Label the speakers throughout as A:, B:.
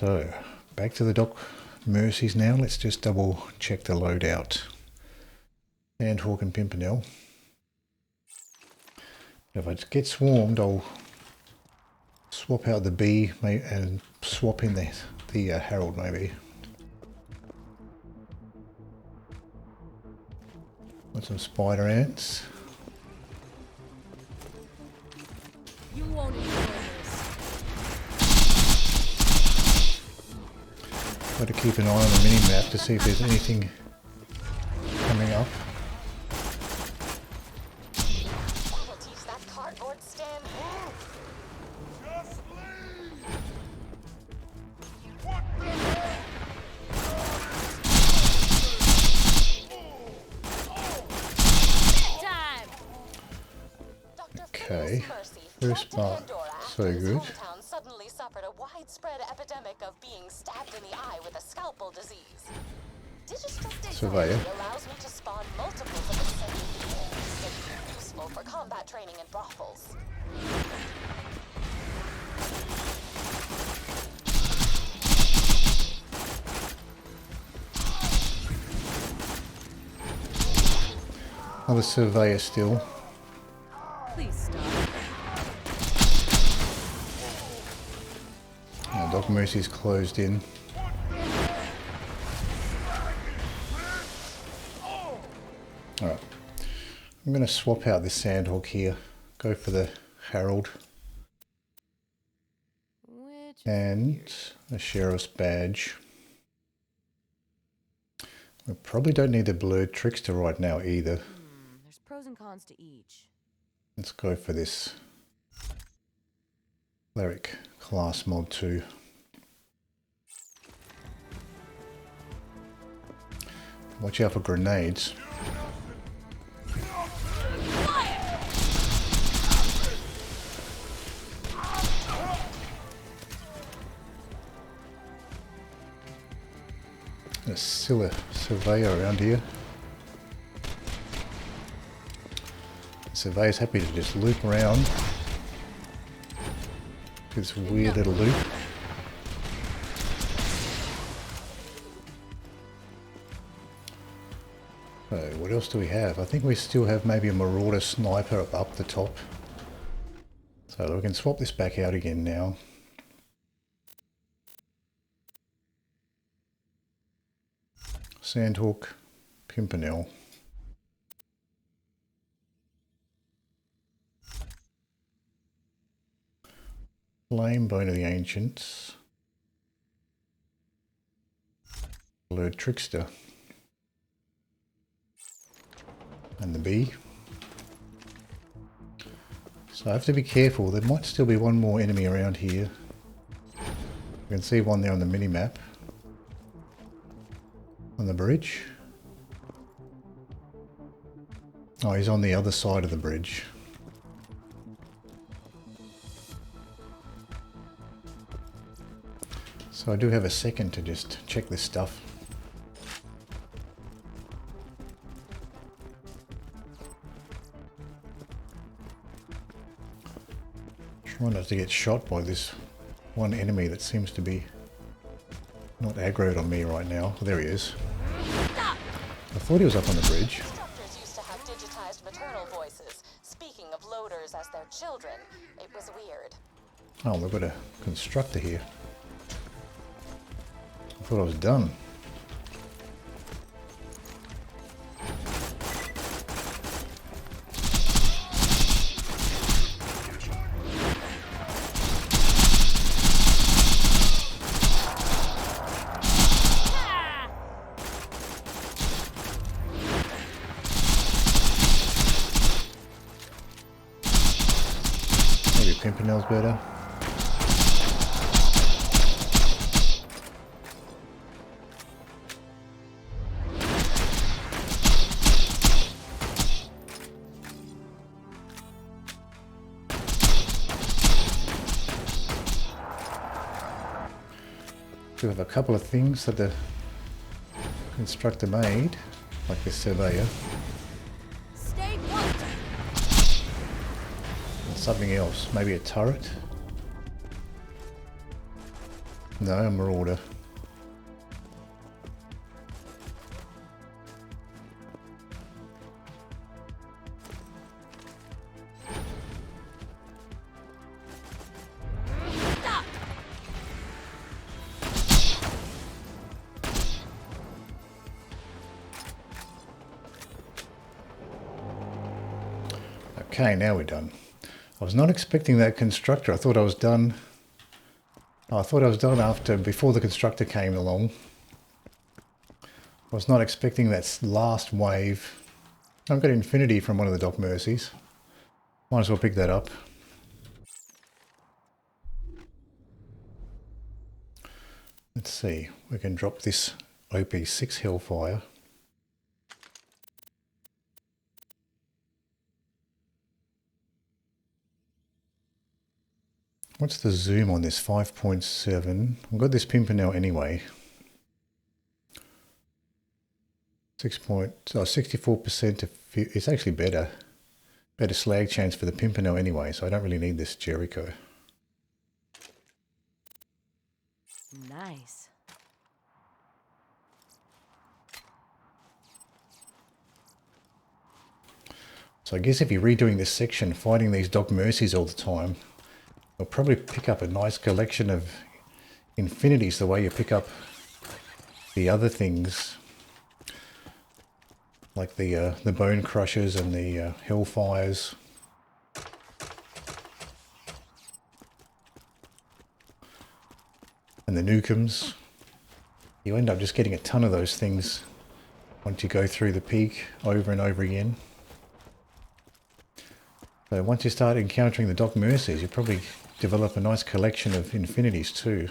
A: So, back to the Doc Mercies now. Let's just double check the loadout. Sandhawk and Pimpernel. If I get swarmed, I'll swap out the bee and swap in the Herald maybe. Got some spider ants.
B: You won't enjoy this.
A: Got to keep an eye on the mini-map to see if there's anything coming up.
C: That'll teach that cardboard stand.
D: Just leave! What the hell?
A: Okay, first part, so good.
C: Hometown suddenly suffered a widespread epidemic of being stabbed in the eye with a scalpel disease. Digistruct
A: Surveyor.
C: allows me to spawn multiples of the same being, making it useful for combat training in brothels.
A: Another surveyor still.
B: Please stop.
A: Now Doc Mercy's closed in. Alright. I'm going to swap out this Sandhawk here. Go for the Herald. And a Sheriff's badge. We probably don't need the Blurred Trickster right now either.
B: There's pros and cons to each.
A: Let's go for this Cleric class mod 2. Watch out for grenades. There's still a surveyor around here. The surveyor's happy to just loop around this weird little loop. So what else do we have? I think we still have maybe a Marauder Sniper up the top. So we can swap this back out again now. Sandhawk, Pimpernel. Flamebone of the Ancients. Blurred Trickster. And the Bee. So I have to be careful. There might still be one more enemy around here. You can see one there on the mini-map. On the bridge. Oh, he's on the other side of the bridge. So I do have a second to just check this stuff. Try not to get shot by this one enemy that seems to be not aggroed on me right now. Oh, there he is. I thought he was up on the bridge.
C: Instructors used to have digitized maternal voices, speaking of loaders as their children. It was weird.
A: Oh, we've got a constructor here. I thought I was done. Maybe Pimpernel's better. We have a couple of things that the constructor made, like this surveyor,
B: Stay put.
A: and something else, maybe a turret. No, a marauder.
B: Stop!
A: Okay, now we're done. I was not expecting that constructor. I thought I was done. I thought I was done before the constructor came along. I was not expecting that last wave. I've got infinity from one of the Doc Mercies. Might as well pick that up. Let's see. We can drop this OP6 Hellfire. What's the zoom on this? 5.7. I've got this Pimpernel anyway. 64% to... It's actually better. Better slag chance for the Pimpernel anyway, so I don't really need this Jericho.
B: Nice.
A: So I guess if you're redoing this section, fighting these Doc Mercies all the time, you'll probably pick up a nice collection of infinities the way you pick up the other things, like the Bone Crushers and the Hellfires. And the Nukums. You end up just getting a ton of those things once you go through the peak over and over again. So once you start encountering the Doc Mercies, you probably develop a nice collection of infinities too.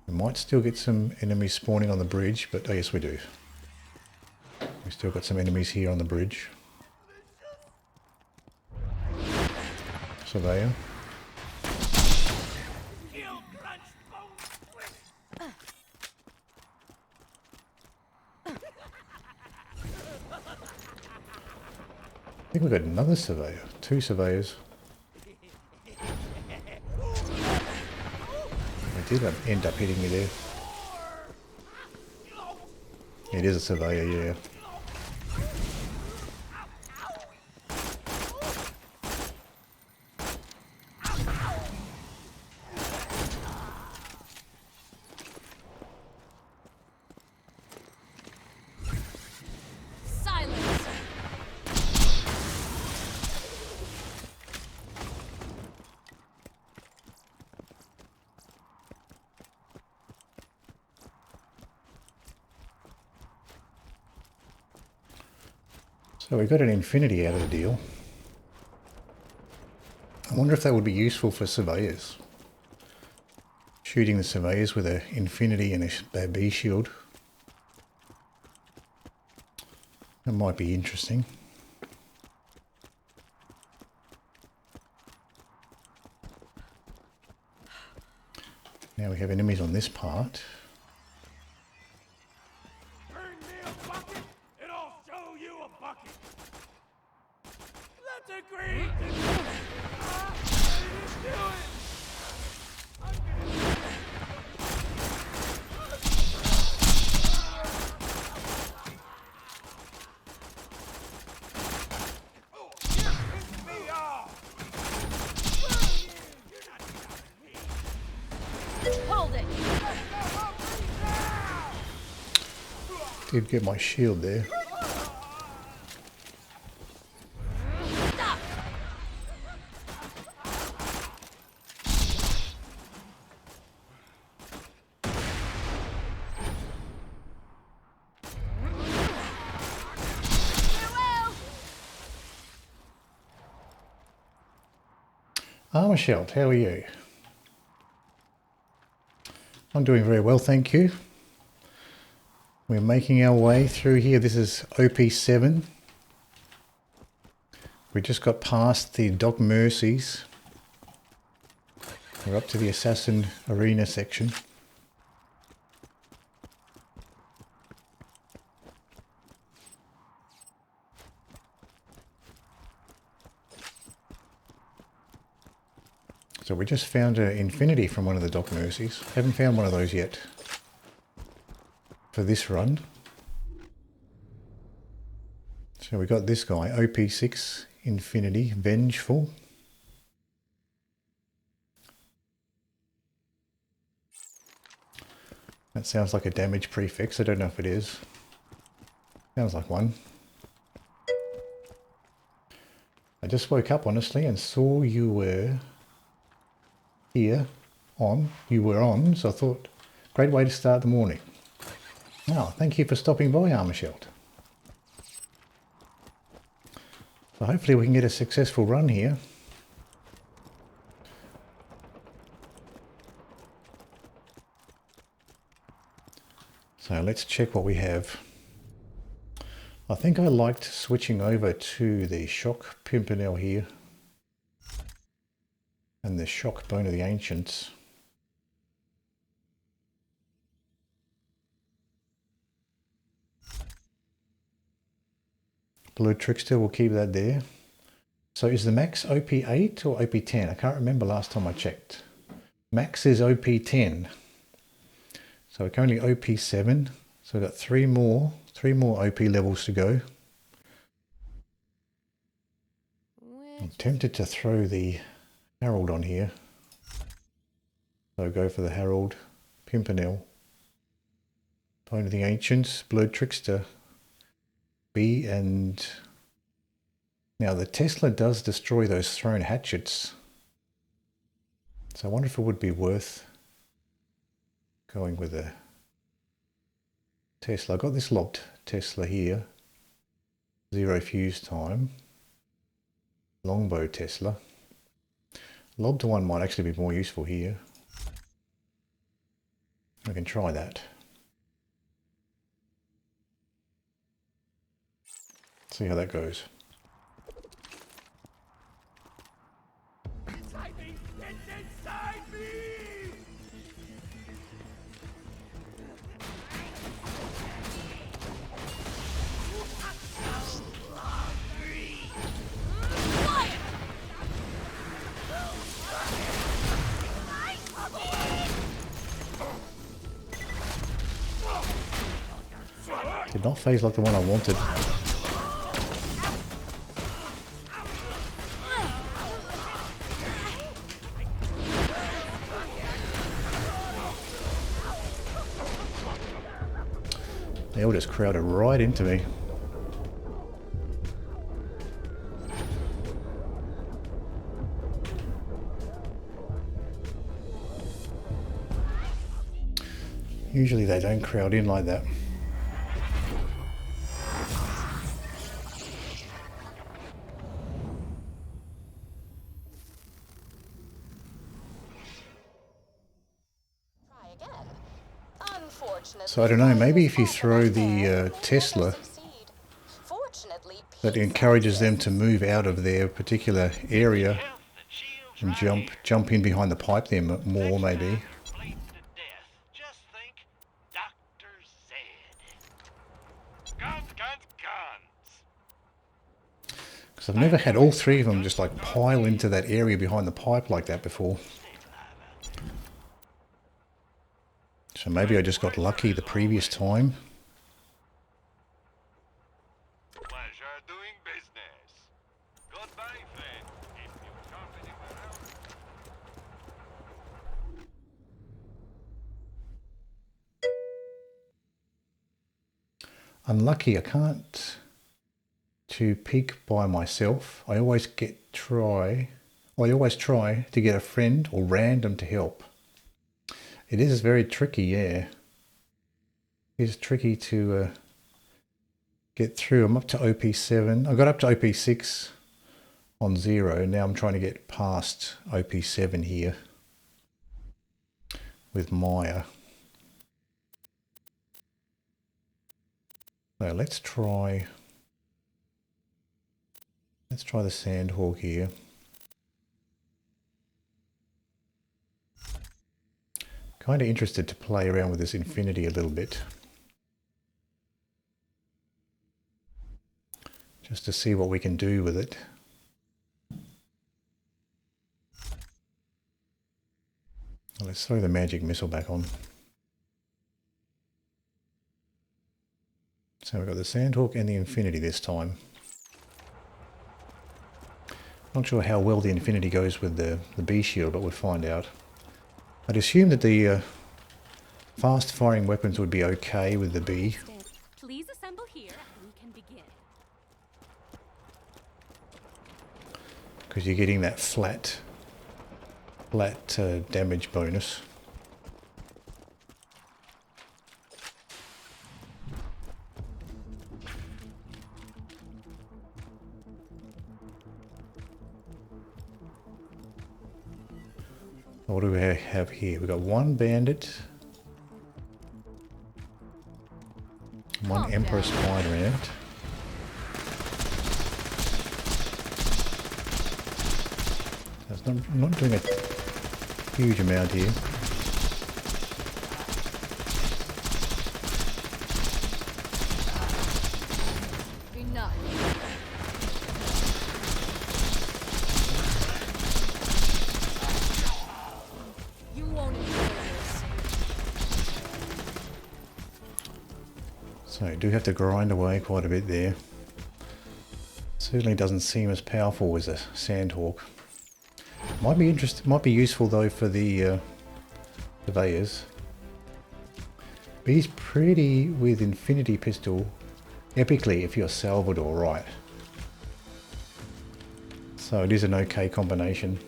A: We might still get some enemies spawning on the bridge, but oh yes we do. We still got some enemies here on the bridge. Surveyor. I think we've got another surveyor. 2 surveyors. They did end up hitting me there. It is a surveyor, yeah.
B: Silence!
A: So we got an infinity out of the deal. I wonder if that would be useful for surveyors. Shooting the surveyors with an infinity and a bee shield. That might be interesting. Now we have enemies on this part.
D: Bring me a bucket, and I'll show you a bucket. Let's agree to do it. Do it. I'm gonna... Oh, you're pissing me off. Where are you? You're not stopping me.
B: Hold it!
A: Did get my shield there.
B: Stop!
A: Armor Shelt, how are you? I'm doing very well, thank you. We're making our way through here. This is OP7. We just got past the Doc Mercies. We're up to the Assassin Arena section. So we just found an infinity from one of the Doc Mercies. Haven't found one of those yet for this run. So we got this guy, OP6 Infinity, Vengeful. That sounds like a damage prefix. I don't know if it is. Sounds like one. I just woke up, honestly, and saw you were here on. You were on, so I thought, great way to start the morning. Oh, thank you for stopping by, Armorsheld. So hopefully we can get a successful run here. So let's check what we have. I think I liked switching over to the Shock Pimpernel here and the Shock Bone of the Ancients. Blue Trickster, we'll keep that there. So is the max OP8 or OP10? I can't remember last time I checked. Max is OP10. So we're currently OP7. So we've got three more OP levels to go. I'm tempted to throw the Herald on here. So go for the Herald, Pimpernel, Bone of the Ancients, Blue Trickster, Bee, and now the Tesla does destroy those thrown hatchets. So I wonder if it would be worth going with a Tesla. I got this lobbed Tesla here. 0 fuse time. Longbow Tesla. Lobbed one might actually be more useful here. I can try that. See how that goes.
D: Inside me! It's inside me!
A: Did not phase like the one I wanted. They all just crowded right into me. Usually they don't crowd in like that.
C: Try again. Unfortunately,
A: So I don't know, maybe if you throw the Tesla, that encourages them to move out of their particular area and jump in behind the pipe there more, maybe.
D: Just think, Dr. Z. Guns, guns, guns.
A: Because I've never had all three of them just like pile into that area behind the pipe like that before. So maybe I just got lucky the previous time.
D: Pleasure doing business. Goodbye, friend. If your company will help.
A: Unlucky, I can't to peak by myself. I always try to get a friend or random to help. It is very tricky, yeah. It is tricky to get through. I'm up to OP7. I got up to OP6 on 0. Now I'm trying to get past OP7 here with Maya. So let's try the Sandhawk here. Kind of interested to play around with this Infinity a little bit. Just to see what we can do with it. So let's throw the magic missile back on. So we've got the Sandhawk and the Infinity this time. Not sure how well the Infinity goes with the Bee shield, but we'll find out. I'd assume that the fast firing weapons would be okay with the Bee.
B: Please assemble here and we can begin.
A: Because you're getting that flat damage bonus. What do we have here? We've got one bandit, one Emperor Spider Ant. That's not doing a huge amount here.
B: Enough. You won't enjoy this.
A: So you do have to grind away quite a bit there. Certainly doesn't seem as powerful as a Sandhawk. Might be useful though for the surveyors. Bee's pretty with Infinity Pistol, epically if you're Salvador right. So it is an okay combination.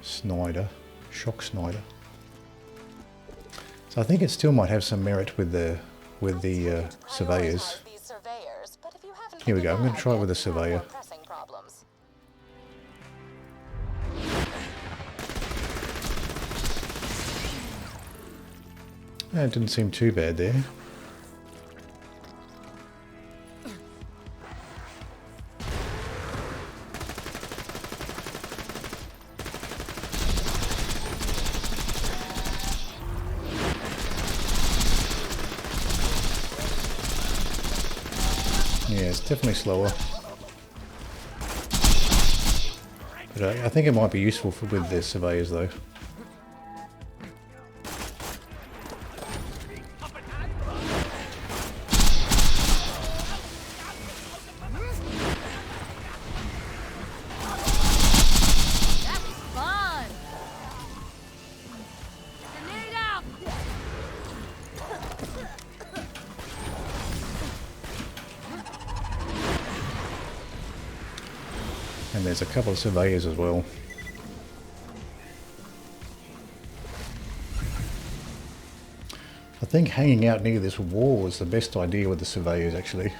A: Snyder, Shock Snyder. So I think it still might have some merit with the surveyors. Here we go. I'm going to try it with the surveyor. It didn't seem too bad there. Yeah, it's definitely slower. But I think it might be useful with the surveyors though.
B: That was fun. Grenade out.
A: And there's a couple of surveyors as well. I think hanging out near this wall is the best idea with the surveyors actually.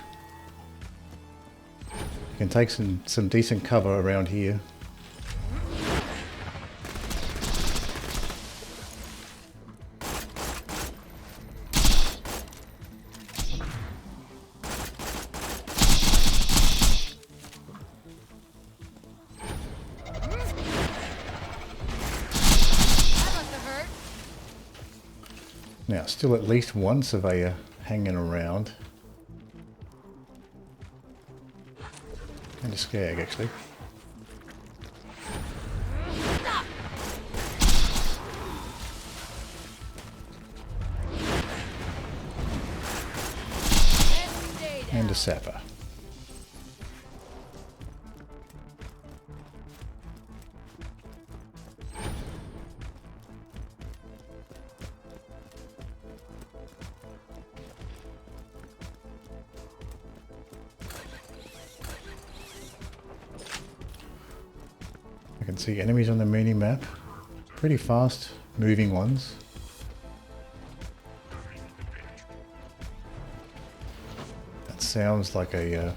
A: You can take some decent cover around here. Now, still at least one surveyor hanging around. And a skag, actually. And a sapper. I can see enemies on the mini map, pretty fast moving ones. That sounds like a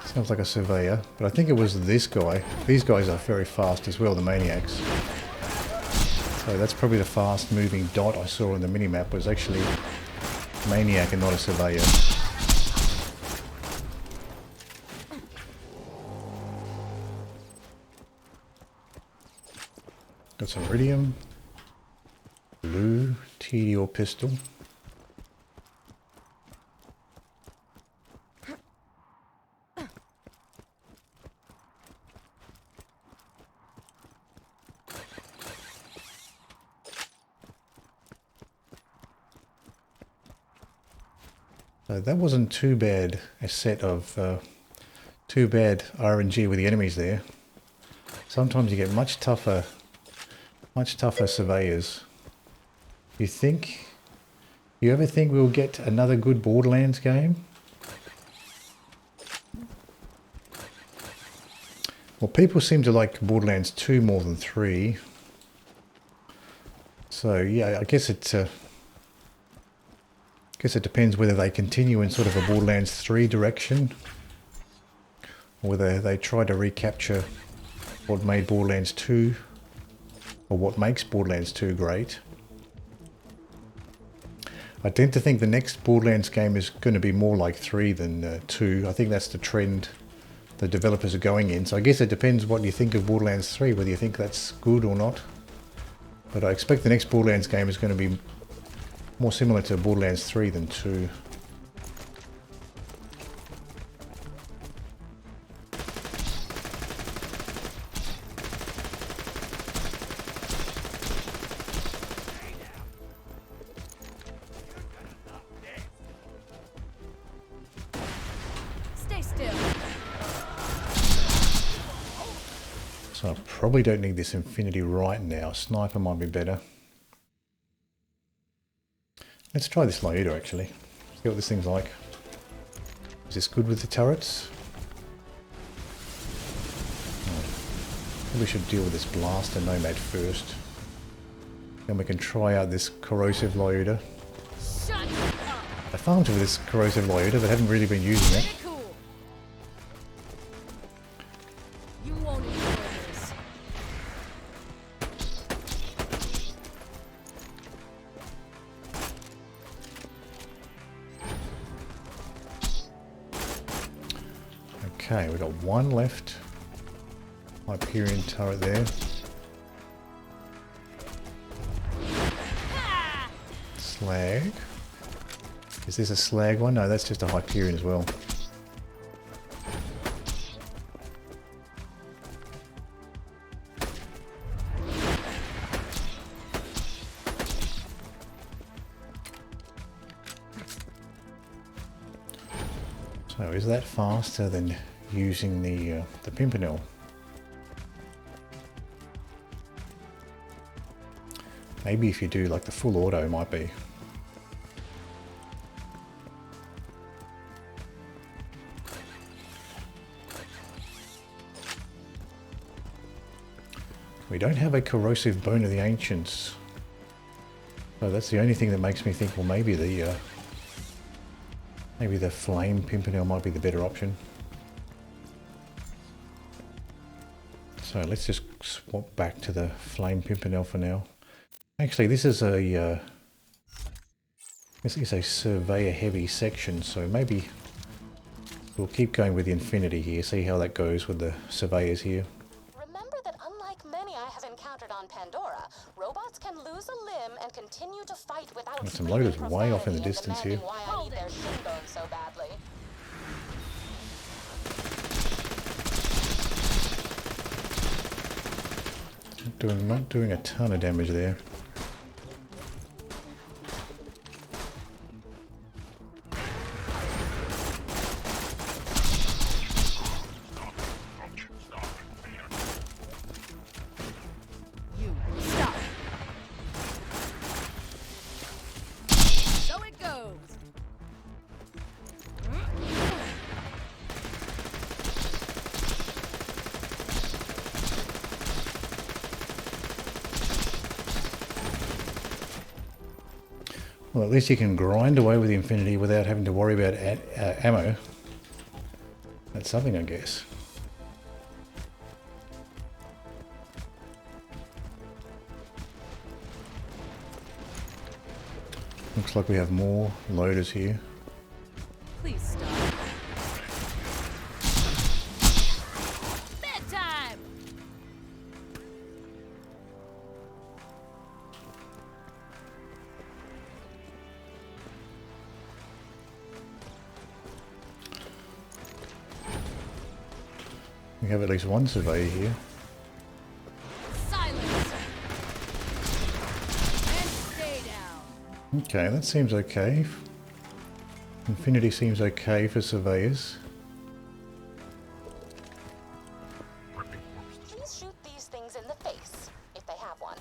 A: sounds like a surveyor, but I think it was this guy. These guys are very fast as well, the maniacs. So that's probably the fast moving dot I saw on the minimap was actually maniac and not a surveyor. Got some iridium. Blue TDO pistol. So that wasn't too bad a set of too bad RNG with the enemies there. Sometimes you get much tougher surveyors. You ever think we'll get another good Borderlands game? Well, people seem to like Borderlands 2 more than 3. So yeah, I guess it depends whether they continue in sort of a Borderlands 3 direction, or whether they try to recapture what made Borderlands 2, or what makes Borderlands 2 great. I tend to think the next Borderlands game is going to be more like 3 than 2. I think that's the trend the developers are going in. So I guess it depends what you think of Borderlands 3, whether you think that's good or not. But I expect the next Borderlands game is going to be more similar to Borderlands 3 than 2.
B: Stay still.
A: So I probably don't need this Infinity right now. Sniper might be better. Let's try this Lyoda actually. See what this thing's like. Is this good with the turrets? Oh. Probably should deal with this Blaster Nomad first. Then we can try out this Corrosive Lyoda.
B: Shut up.
A: I farmed with this Corrosive Lyoda but haven't really been using it.
B: Get cool. You won't enjoy this.
A: Okay, we've got one left. Hyperion turret there. Slag. Is this a slag one? No, that's just a Hyperion as well. So is that faster than using the Pimpernel? Maybe if you do like the full auto, it might be. We don't have a corrosive Bone of the Ancients. So that's the only thing that makes me think, well, maybe the Flame Pimpernel might be the better option. So let's just swap back to the Flame Pimpernel for now. Actually, this is a surveyor heavy section, so maybe we'll keep going with the Infinity here, see how that goes with the surveyors here.
C: Remember that unlike many I have encountered on Pandora, robots can lose a limb and continue to fight without
A: Got some
C: screaming
A: loaders way off in the
C: profanity and
A: distance here.
C: demanding why I need their shin bone so badly.
A: Not doing a ton of damage there.
B: You stop. So it goes.
A: Well, at least you can grind away with the Infinity without having to worry about ammo. That's something, I guess. Looks like we have more loaders here.
B: Please stop. Bedtime.
A: We have at least one surveyor here.
B: Silence. And stay down.
A: Okay, that seems okay. Infinity seems okay for surveyors.
C: Please shoot these things in the face, if they have one.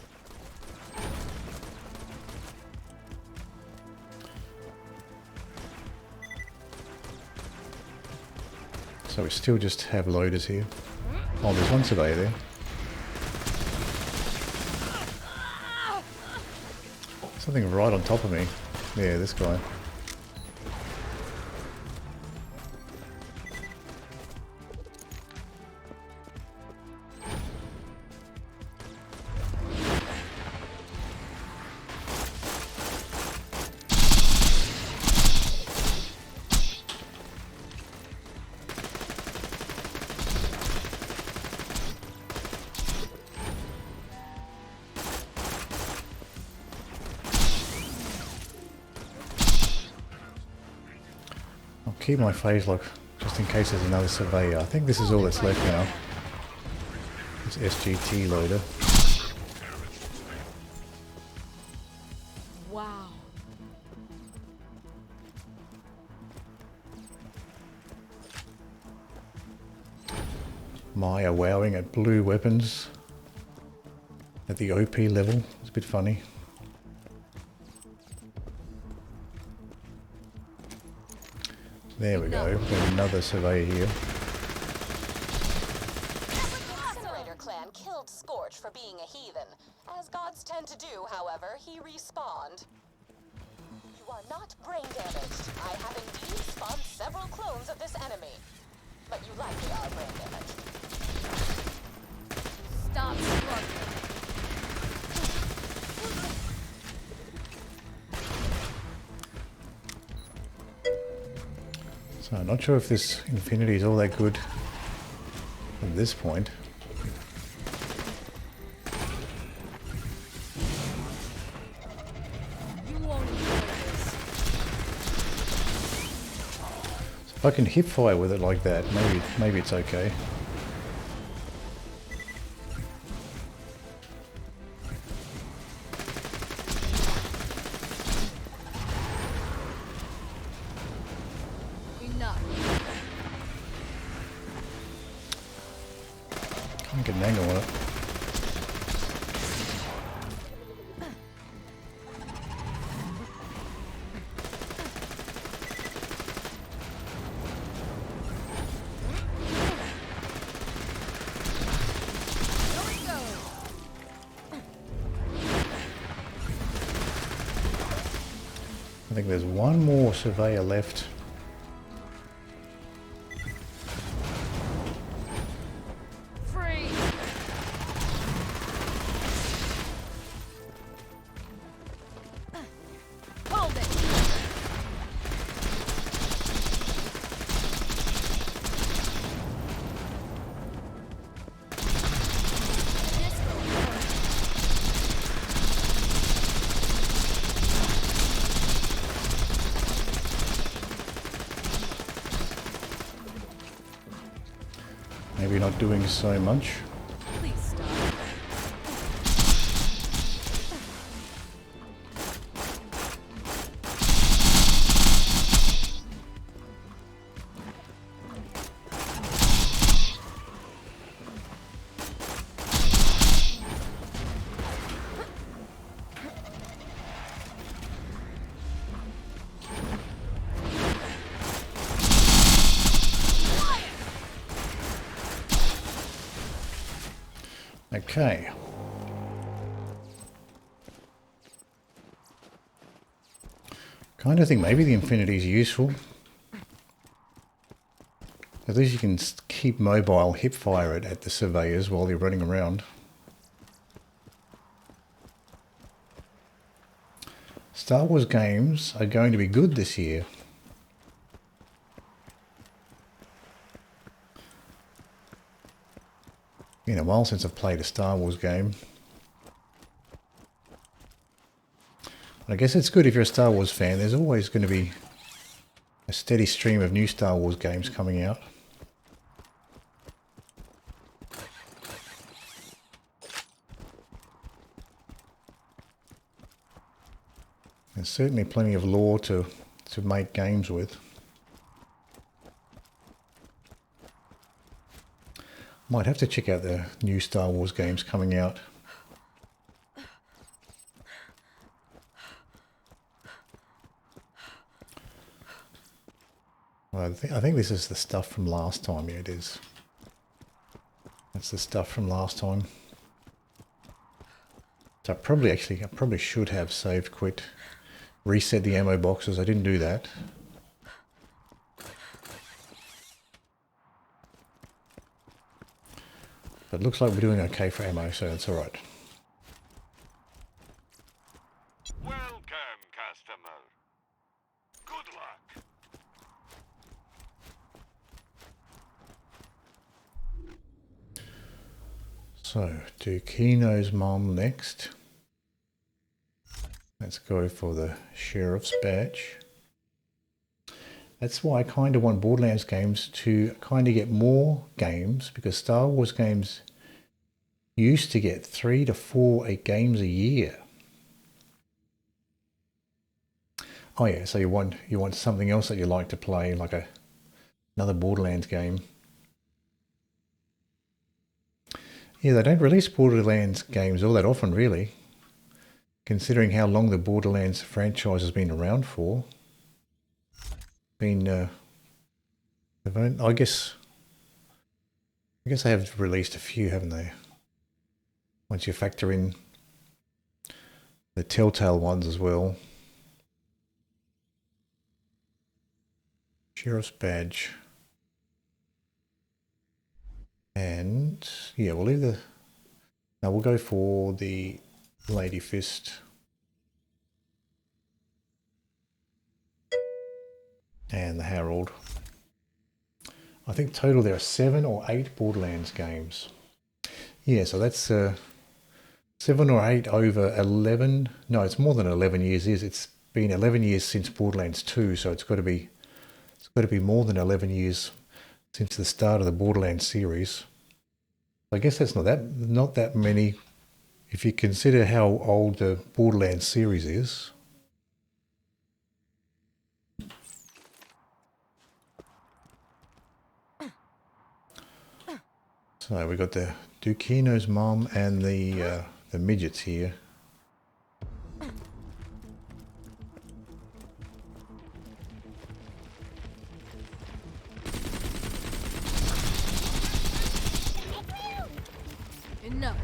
A: So we still just have loaders here. Oh, there's one surveyor there. Something right on top of me. Yeah, this guy. Keep my Phaselock just in case there's another surveyor. I think this is all that's left now. This SGT loader.
B: Wow.
A: Maya wowing at blue weapons at the OP level. It's a bit funny. There we go. We've got another surveyor here.
C: The Incinerator clan killed Scorch for being a heathen. As gods tend to do, however, he respawned. You are not brain damaged. I have indeed spawned several clones of this enemy. But you likely are brain damaged.
B: Stop struggling.
A: So I'm not sure if this Infinity is all that good at this point.
B: You won't enjoy this.
A: If I can hip fire with it like that, maybe it's okay.
B: Enough.
A: Can't get an angle on it.
B: Here we go.
A: I think there's one more surveyor left.
B: Free. Hold it. This will hurt.
A: Maybe not doing so much.
B: Please stop.
A: Okay. Kind of think maybe the Infinity is useful. At least you can keep mobile, hip fire it at the surveyors while you're running around. Star Wars games are going to be good this year. Been a while since I've played a Star Wars game. I guess it's good if you're a Star Wars fan. There's always going to be a steady stream of new Star Wars games coming out. There's certainly plenty of lore to make games with. Might have to check out the new Star Wars games coming out. Well, I think this is the stuff from last time. Yeah, it is. That's the stuff from last time. So I probably should have saved, quit, reset the ammo boxes. I didn't do that. But it looks like we're doing okay for ammo, so it's all right.
D: Welcome, customer. Good luck.
A: So, do Kino's mom next. Let's go for the sheriff's badge. That's why I kind of want Borderlands games to kind of get more games, because Star Wars games used to get 3 to 4 games a year. Oh yeah, so you want something else that you like to play, like another Borderlands game. Yeah, they don't release Borderlands games all that often, really, considering how long the Borderlands franchise has been around for. I guess they have released a few, haven't they? Once you factor in the Telltale ones as well. Sheriff's badge. And yeah, we'll leave the... Now we'll go for the Lady Fist. And the Herald. I think total there are 7 or 8 Borderlands games. Yeah, so that's 7 or 8 over 11. No, it's more than 11 years. It's been 11 years since Borderlands 2, so it's got to be more than 11 years since the start of the Borderlands series. I guess that's not that many if you consider how old the Borderlands series is. So we got the Dukino's mom and the midgets here.
B: Enough.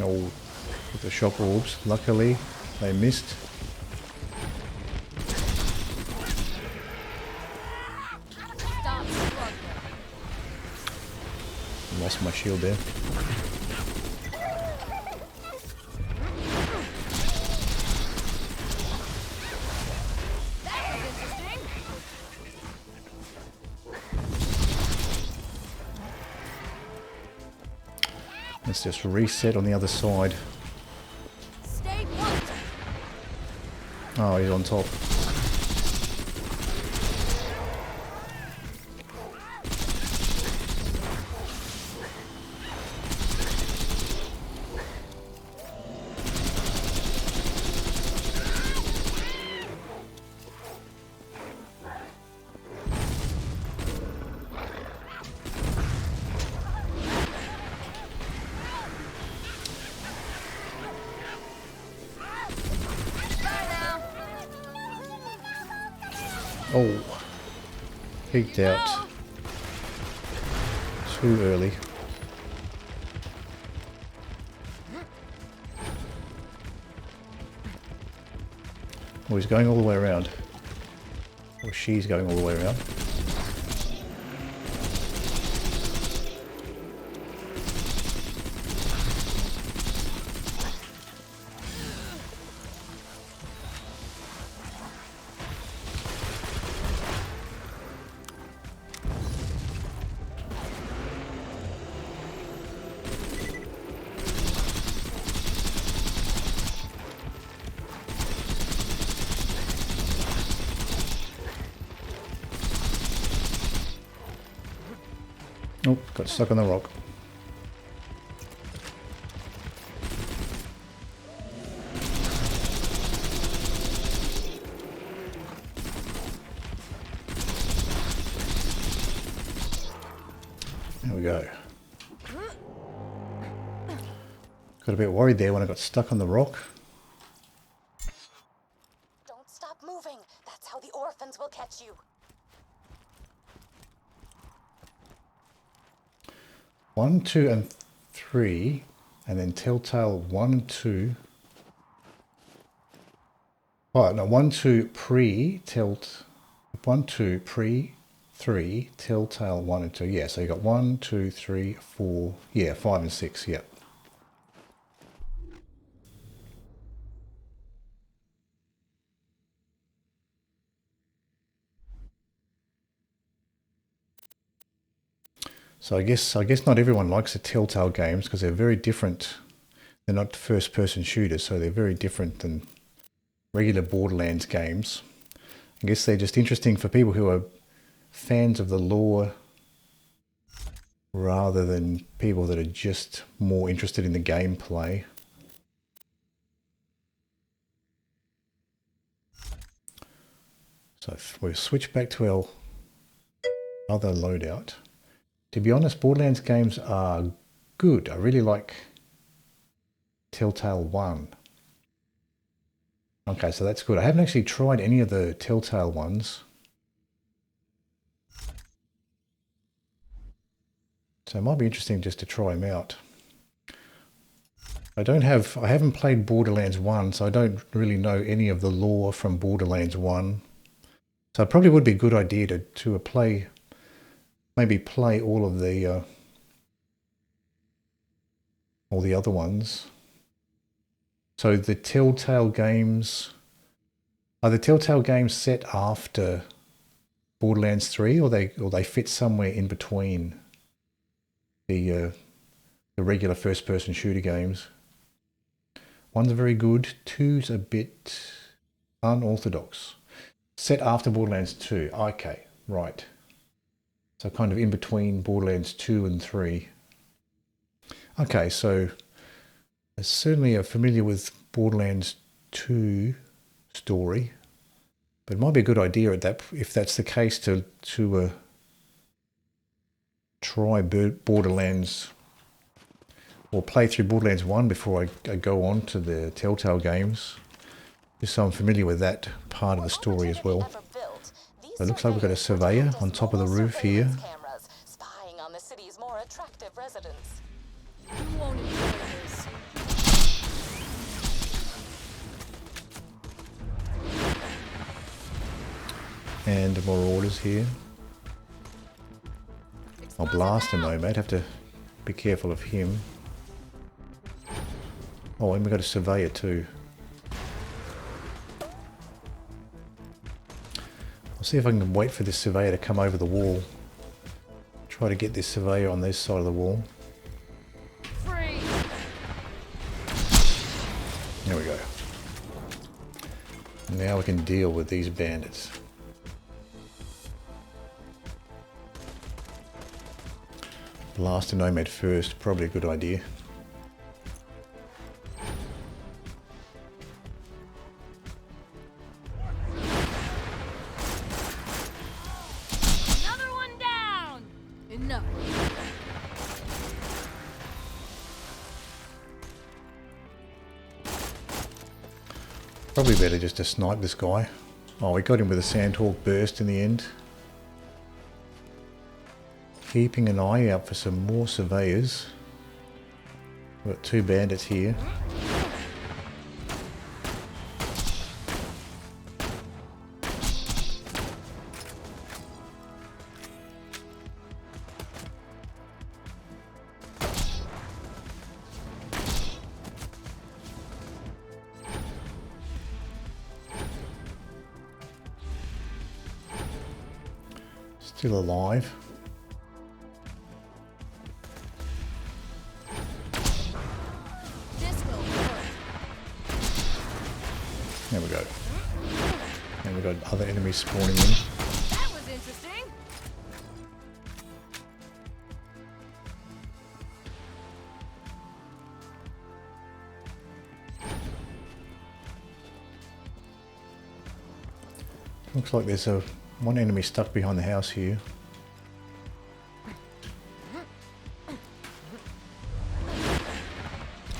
A: Oh, with the shock orbs. Luckily, they missed.
B: Stop struggling.
A: Lost my shield there.
B: That was interesting.
A: Let's just reset on the other side.
B: Stay put.
A: Oh, he's on top. Oh, peeked out too early. Oh, he's going all the way around. Or she's going all the way around. Oh, got stuck on the rock. There we go. Got a bit worried there when I got stuck on the rock.
C: Don't stop moving. That's how the orphans will catch you.
A: 1, 2, and 3, and then Telltale 1 and 2. Oh no, 1, 2 pre-Telt, 1, 2 pre 3 Telltale 1 and 2. Yeah, so you got 1, 2, 3, 4. Yeah, 5 and 6. Yep. So I guess not everyone likes the Telltale games because they're very different. They're not first-person shooters, so they're very different than regular Borderlands games. I guess they're just interesting for people who are fans of the lore rather than people that are just more interested in the gameplay. So if we'll switch back to our other loadout. To be honest, Borderlands games are good. I really like Telltale 1. Okay, so that's good. I haven't actually tried any of the Telltale ones. So it might be interesting just to try them out. I haven't played Borderlands 1, so I don't really know any of the lore from Borderlands 1. So it probably would be a good idea to play, maybe play all the other ones. So the Telltale games, are the Telltale games set after Borderlands 3, or they fit somewhere in between the regular first-person shooter games? One's very good, two's a bit unorthodox. Set after Borderlands 2. Okay, right. So kind of in between Borderlands 2 and 3. Okay, so I certainly am familiar with Borderlands 2 story, but it might be a good idea if that's the case to try Borderlands or play through Borderlands 1 before I go on to the Telltale games, just so I'm familiar with that part of the story as well. So it looks like we've got a surveyor on top of the roof here.
C: Spying on the city's more attractive residents.
B: You won't enjoy this.
A: And more orders here. I'll blast a nomad, have to be careful of him. Oh, and we've got a surveyor too. I'll see if I can wait for this surveyor to come over the wall. Try to get this surveyor on this side of the wall.
B: Free.
A: There we go. Now we can deal with these bandits. Blast a nomad first, probably a good idea.
B: Another one down. Enough.
A: Probably better just to snipe this guy. Oh, we got him with a Sandhawk burst in the end. Keeping an eye out for some more surveyors. We've got two bandits here. Still alive.
B: This will work.
A: There we go. And we've got other enemies spawning in.
B: That was interesting.
A: Looks like there's one enemy stuck behind the house here.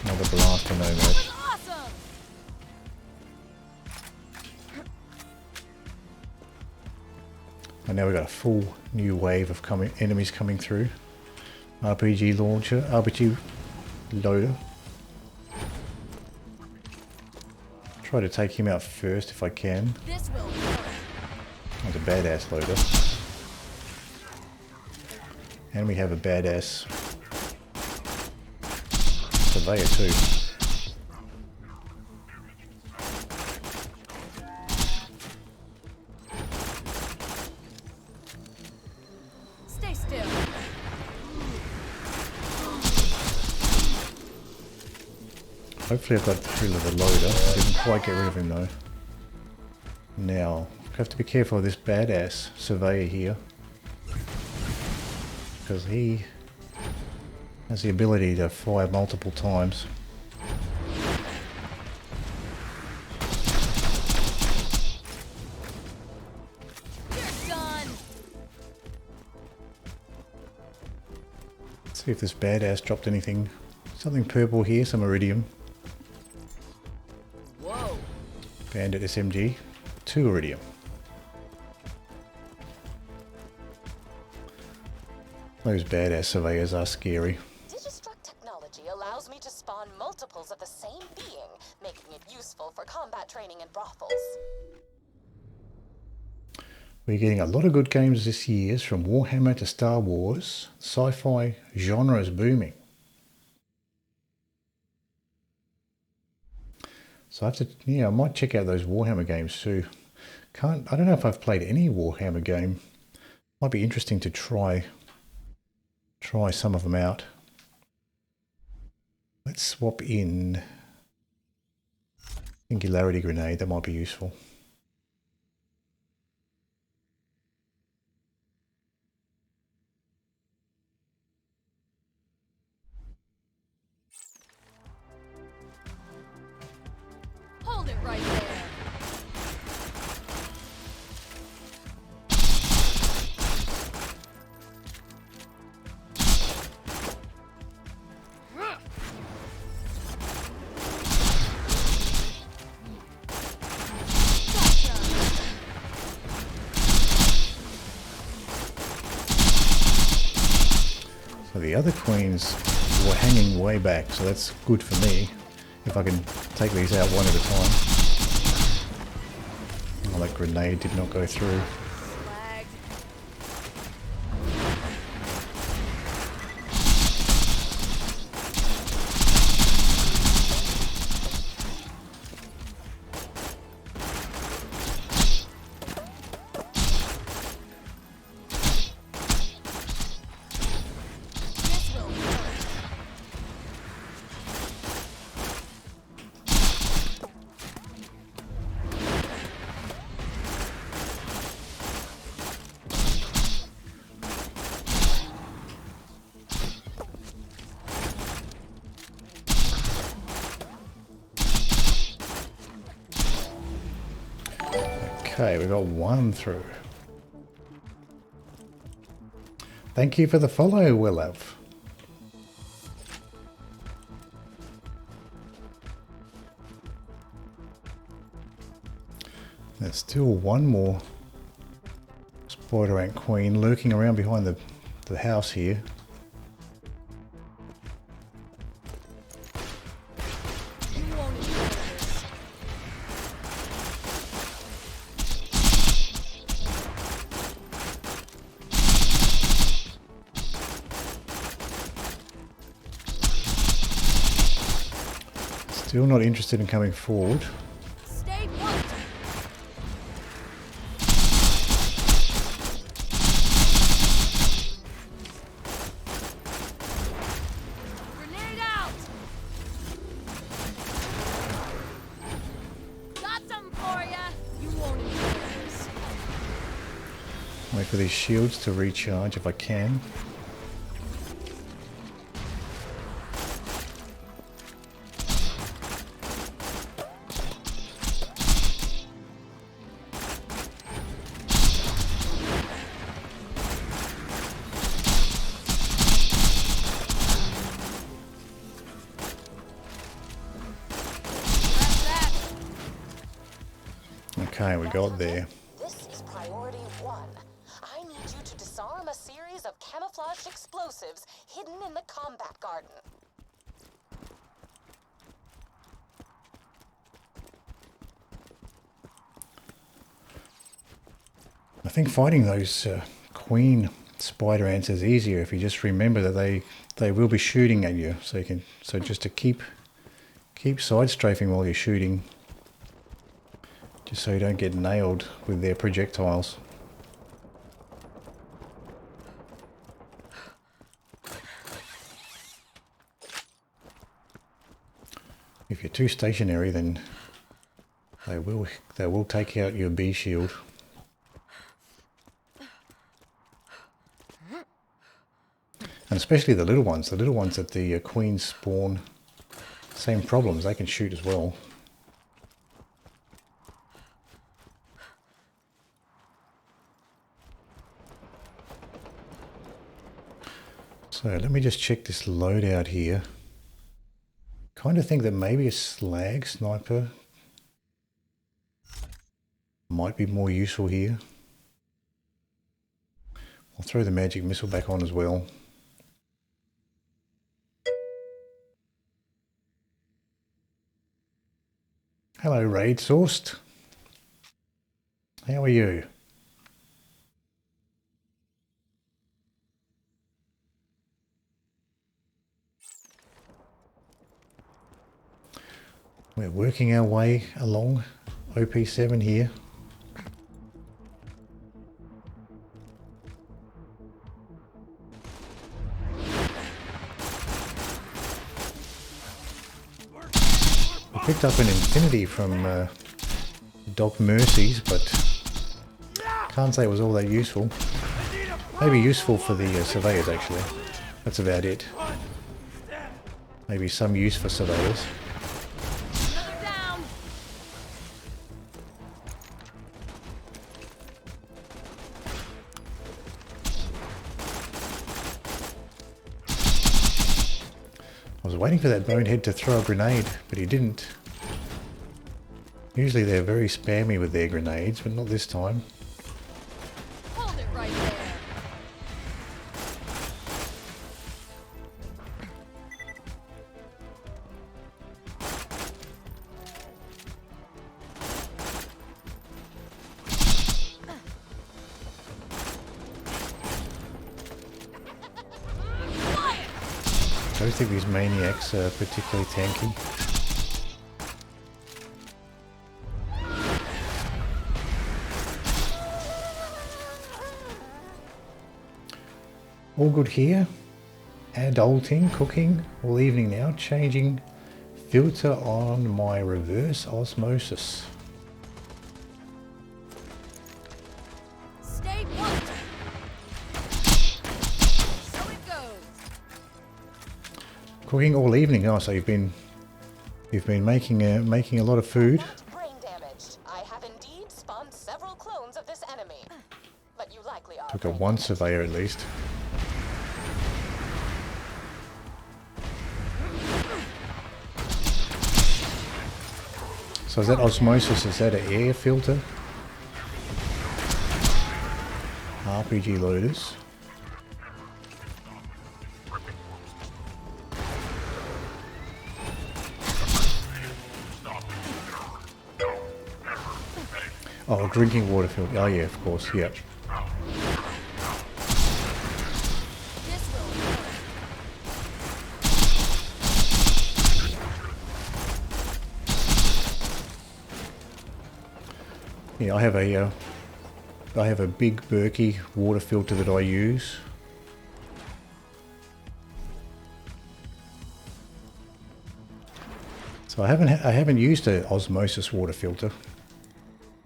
A: Another blaster nomad.
B: Awesome!
A: And now we've got a full new wave of enemies coming through. RPG launcher, RPG loader. Try to take him out first if I can.
B: This will work.
A: That's a badass loader. And we have a badass surveyor too.
B: Stay still.
A: Hopefully I got rid of the loader. I didn't quite get rid of him though. Now, I have to be careful of this badass surveyor here. Because he has the ability to fire multiple times.
B: You're done.
A: Let's see if this badass dropped anything. Something purple here, some iridium.
B: Whoa.
A: Bandit SMG, 2 iridium. Those badass surveyors are scary.
C: Digistruct technology allows me to spawn multiples of the same being, making it useful for combat training in brothels.
A: We're getting a lot of good games this year, from Warhammer to Star Wars. Sci-fi genre is booming. So I have to, I might check out those Warhammer games too. I don't know if I've played any Warhammer game. Might be interesting to try some of them out. Let's swap in Singularity Grenade, that might be useful.
B: Hold it right there.
A: So the other queens were hanging way back, so that's good for me if I can take these out one at a time. Oh, that grenade did not go through.
B: Lagged. This will work.
A: Okay, we got one through. Thank you for the follow, Willov. There's still one more spider ant queen lurking around behind the house here.
B: You won't enjoy this.
A: Still not interested in coming forward.
B: Stay put. Grenade out. Got some for ya. You won't enjoy this.
A: Wait for these shields to recharge if I can. Okay, we got there.
C: This is priority 1. I need you to disarm a series of camouflaged explosives hidden in the combat garden.
A: I think fighting those queen spider ants is easier if you just remember that they will be shooting at you. So just to keep side strafing while you're shooting, just so you don't get nailed with their projectiles. If you're too stationary, then they will take out your bee shield. And especially the little ones that the queens spawn, same problems, they can shoot as well. So let me just check this loadout here. Kind of think that maybe a slag sniper might be more useful here. I'll throw the magic missile back on as well. Hello, Raid Sourced. How are you? We're working our way along OP7 here. I picked up an Infinity from Doc Mercy's, but can't say it was all that useful. Maybe useful for the surveyors actually. That's about it. Maybe some use for surveyors.
B: Another down.
A: I was waiting for that bonehead to throw a grenade, but he didn't. Usually they're very spammy with their grenades, but not this time.
B: Hold it right there.
A: I don't think these maniacs are particularly tanky. All good here. Adulting, cooking, all evening now. Changing filter on my reverse osmosis.
B: Stay put. So it goes.
A: Cooking all evening. Oh, so you've been making a lot of food.
C: Not brain damaged. I have indeed spawned several clones of this enemy. But you likely are.
A: Took a one surveyor at least. So is that osmosis? Is that an air filter? RPG loaders. Oh, drinking water filter. Oh yeah, of course. Yep.
B: This will work.
A: Yeah, I have a big Berkey water filter that I use. So I haven't used an osmosis water filter.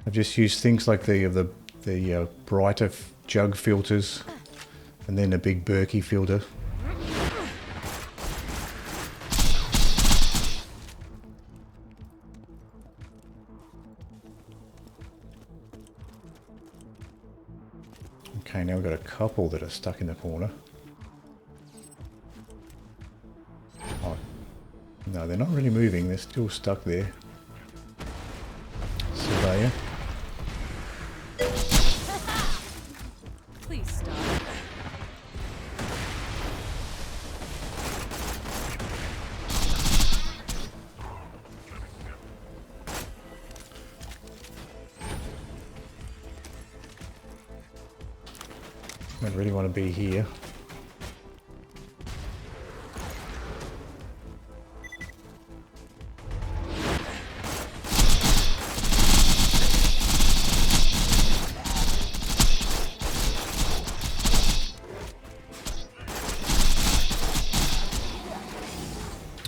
A: I've just used things like the brighter jug filters, and then a big Berkey filter. Okay, now we've got a couple that are stuck in the corner. Oh, no, they're not really moving. They're still stuck there. Surveyor.
B: Please stop.
A: I don't really want to be here.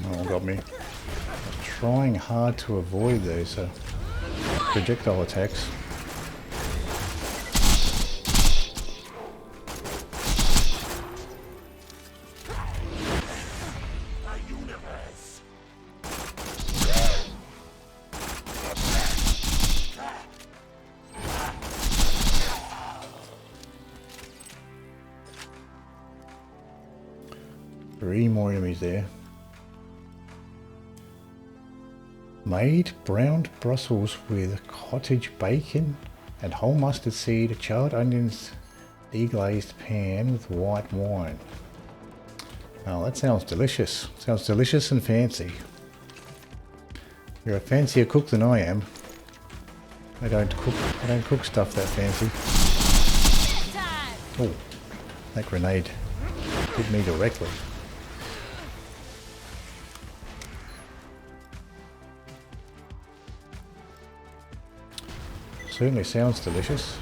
A: Oh, got me. I'm trying hard to avoid those projectile attacks. Three more enemies there. Made browned Brussels with cottage bacon and whole mustard seed, charred onions, deglazed pan with white wine. Oh, that sounds delicious. Sounds delicious and fancy. You're a fancier cook than I am. I don't cook stuff that fancy. Oh, that grenade hit me directly. Certainly sounds delicious.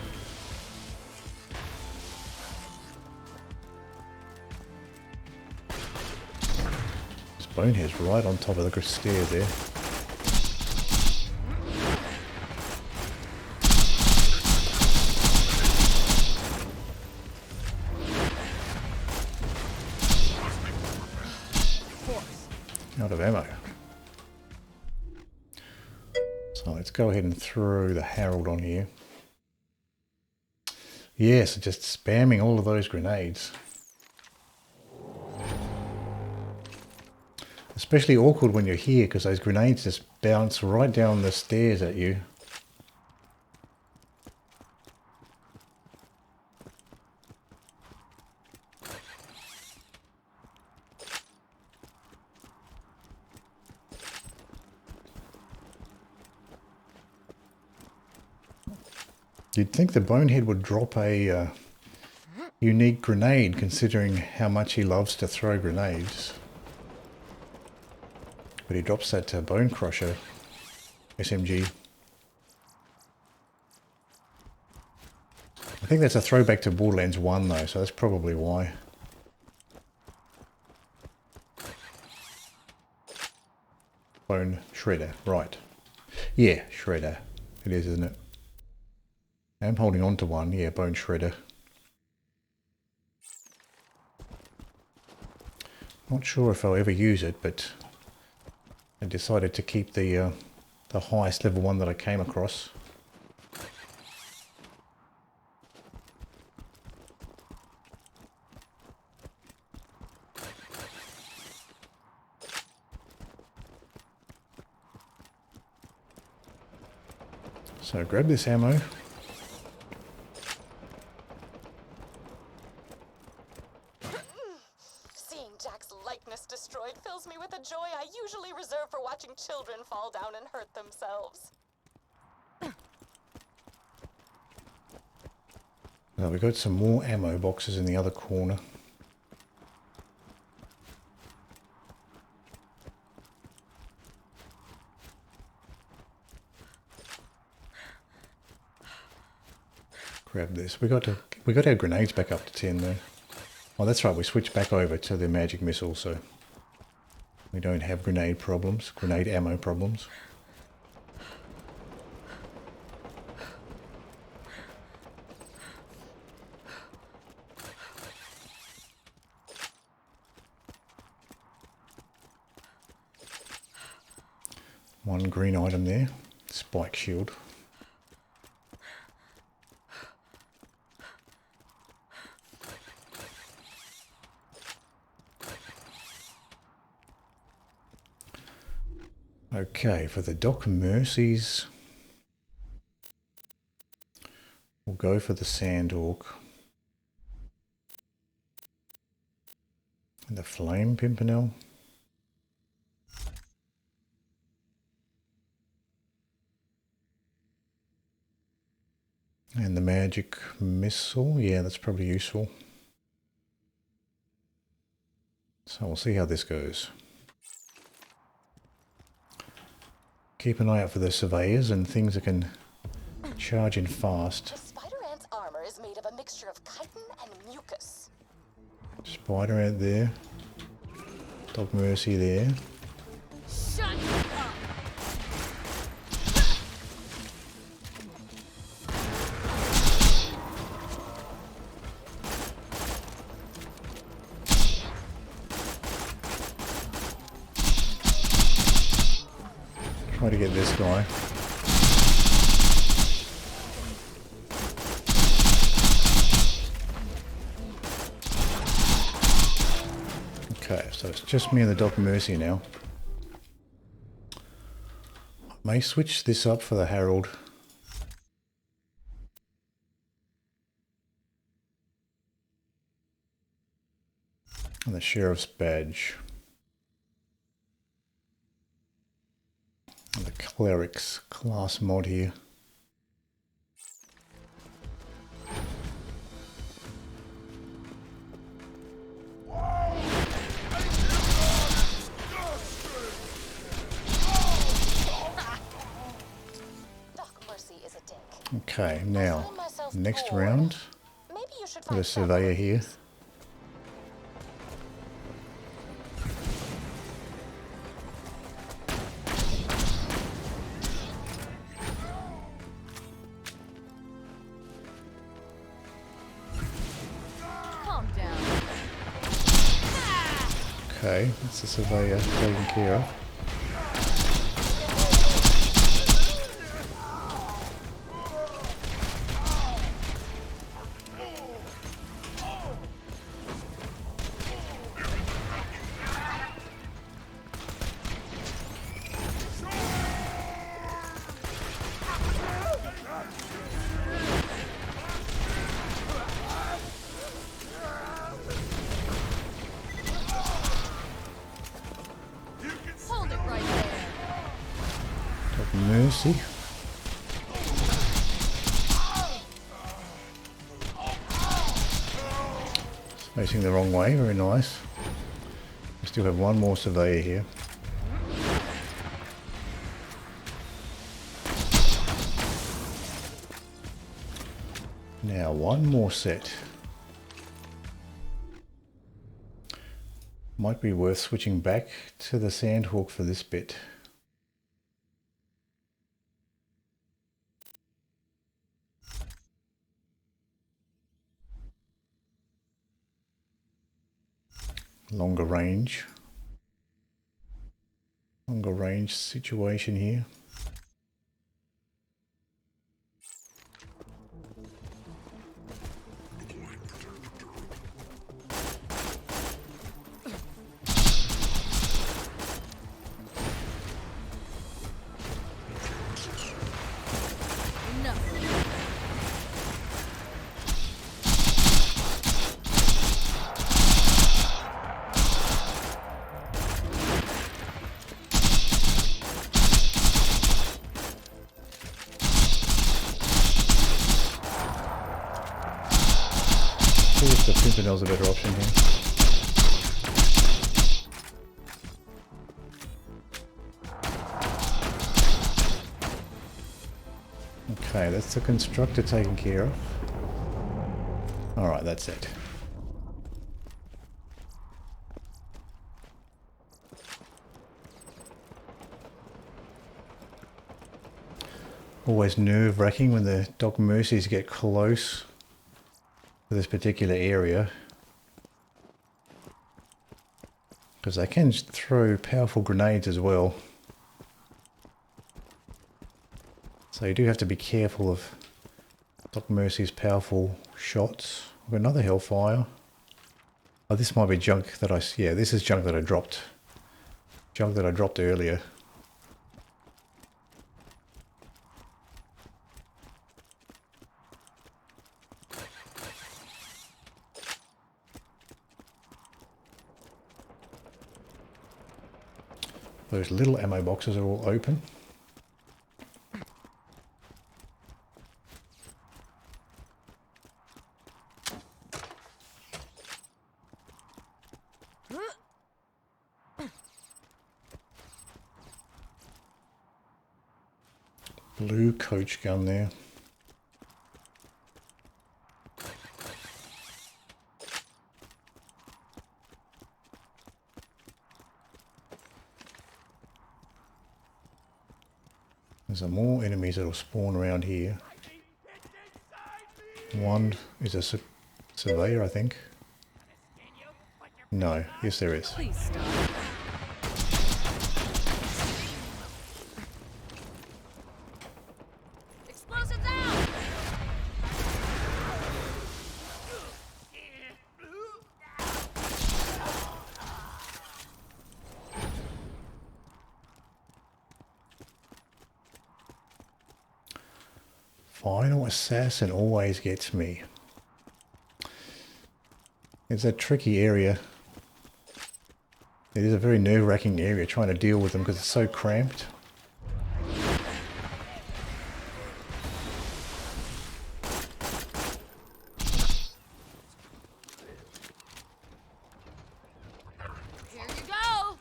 A: This bonehead's right on top of the stairs there. Out of ammo. So let's go ahead and throw the Herald on here. Yes, just spamming all of those grenades. Especially awkward when you're here because those grenades just bounce right down the stairs at you. You'd think the Bonehead would drop a unique grenade considering how much he loves to throw grenades. But he drops that Bone Crusher SMG. I think that's a throwback to Borderlands 1 though, so that's probably why. Bone Shredder, right. Yeah, Shredder. It is, isn't it? I'm holding on to one, yeah, Bone Shredder. Not sure if I'll ever use it, but I decided to keep the highest level one that I came across. So grab this ammo.
C: Seeing Jack's likeness destroyed fills me with a joy I usually reserve for watching children fall down and hurt themselves.
A: Now we've got some more ammo boxes in the other corner. Grab this. We got our grenades back up to 10 though. Oh, that's right. We switched back over to the magic missile, so we don't have grenade problems, grenade ammo problems. One green item there, spike shield. Okay, for the Doc Mercies, we'll go for the Sand Orc. And the flame pimpernel. And the magic missile. Yeah, that's probably useful. So we'll see how this goes. Keep an eye out for the surveyors and things that can charge in fast.
C: The spider ant's armor is made of a mixture of chitin and mucus.
A: Spider ant there. Dog Mercy there.
B: Shut up!
A: Try to get this guy. Okay, so it's just me and the Dog Mercy now. I may switch this up for the Herald. And the Sheriff's Badge. And the Cleric's class mod here. Okay, now, next round, got a surveyor here.
B: Calm down.
A: Okay, that's the surveyor taken care of.
B: Hold it right there.
A: Dog Mercy. It's facing the wrong way, very nice. We still have one more surveyor here. Now, one more set. Might be worth switching back to the Sandhawk for this bit. Longer range situation here.
B: Enough.
A: See if the Pimpernel's a better option here. Okay, that's the constructor taken care of. Alright, that's it. Always nerve-wracking when the Dog Mercies get close to this particular area, because they can throw powerful grenades as well. So you do have to be careful of Dog Mercy's powerful shots. We've got another Hellfire. Oh, this might be junk that yeah, this is junk that I dropped. Junk that I dropped earlier. Those little ammo boxes are all open. Blue coach gun there. There's some more enemies that'll spawn around here. One is a surveyor, I think. No, yes there is.
B: Please stop. Explosives out!
A: Final assassin always gets me. It's a tricky area. It is a very nerve-wracking area trying to deal with them because it's so cramped.
B: Here you go!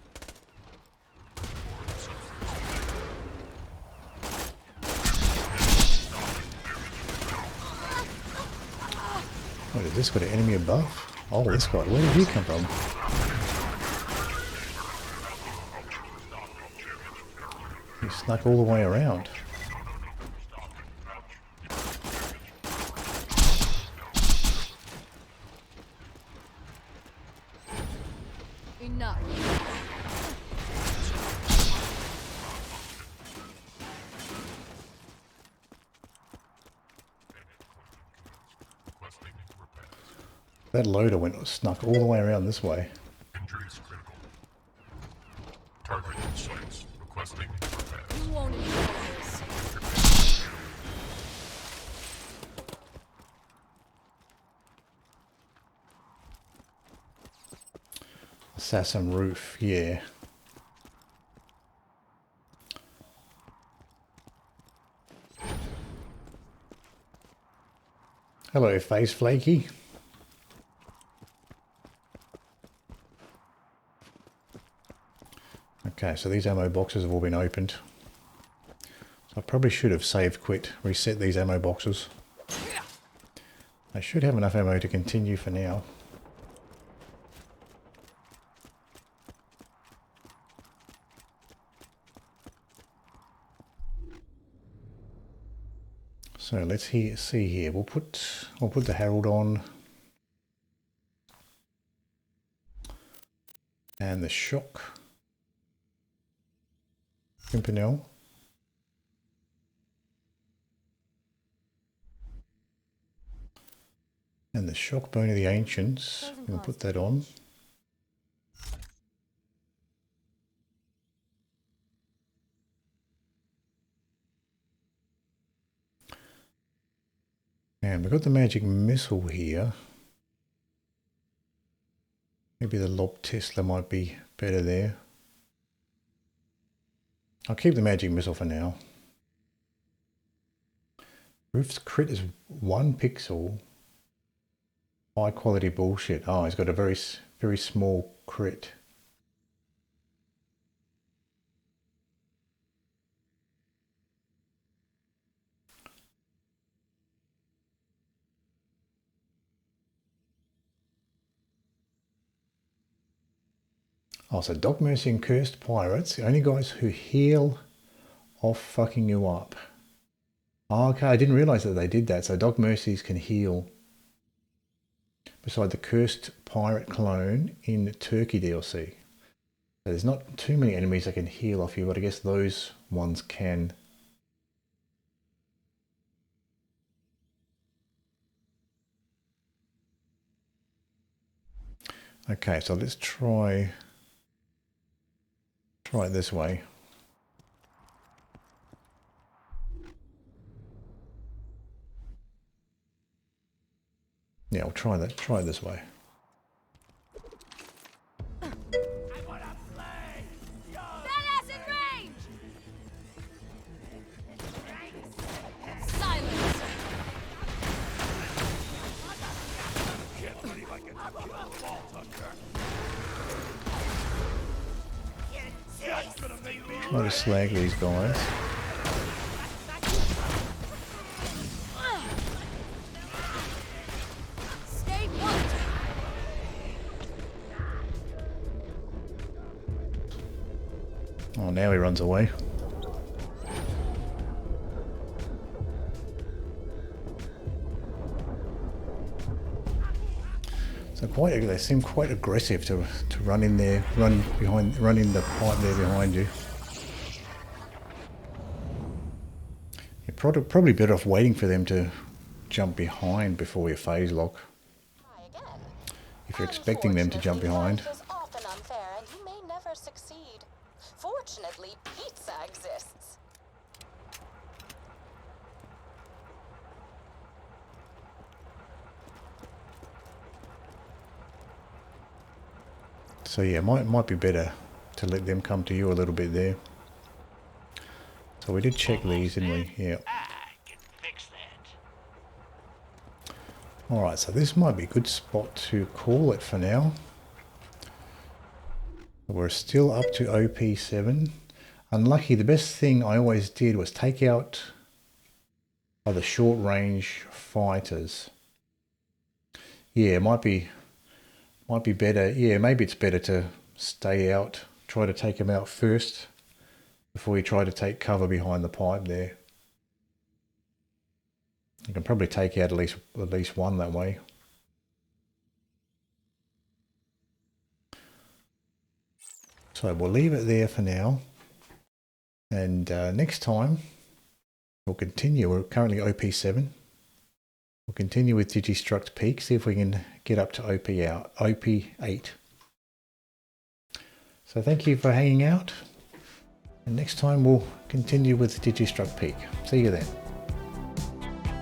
A: What is this got an enemy above? Oh, this guy, where did he come from? He snuck all the way around.
B: Enough.
A: That loader snuck all the way around this way.
E: Injuries critical. Target sites requesting repair.
B: You won't enjoy this.
A: Assassin roof, yeah. Hello, Face Flaky. Okay, so these ammo boxes have all been opened. So I probably should have save quit, reset these ammo boxes. I should have enough ammo to continue for now. So let's see here. We'll put the Herald on. And the Shock. Pimpernel. And the Shock Bone of the Ancients. We'll put that on. And we've got the magic missile here. Maybe the Lob Tesla might be better there. I'll keep the magic missile for now. Roof's crit is 1 pixel. High quality bullshit. Oh, he's got a very small crit. Oh, so Doc Mercy and Cursed Pirates, the only guys who heal off fucking you up. Oh, okay, I didn't realize that they did that. So Doc Mercies can heal. Beside the Cursed Pirate clone in Turkey DLC. So there's not too many enemies that can heal off you, but I guess those ones can. Okay, so let's try it this way. Yeah, we'll try that. Try it this way.
B: Badass
A: Try to slag these guys.
B: Stay put.
A: Oh, now he runs away. So they seem quite aggressive to run in there, run in the pipe there behind you. You're probably better off waiting for them to jump behind before you Phaselock.
C: Try again.
A: If you're expecting them to jump behind.
C: Life is often unfair, and you may never succeed. Fortunately, pizza exists.
A: So yeah, might be better to let them come to you a little bit there. So we did check these, didn't we? Yeah.
D: I can fix that.
A: Alright, so this might be a good spot to call it for now. We're still up to OP7. Unlucky, the best thing I always did was take out the short range fighters. Yeah, it might be better. Yeah, maybe it's better to stay out, try to take them out first before you try to take cover behind the pipe there. You can probably take out at least one that way. So we'll leave it there for now. And next time we'll continue. We're currently OP7. We'll continue with Digistruct Peak, see if we can get up to OP8. So thank you for hanging out. And next time we'll continue with Digistruct Peak. See you then.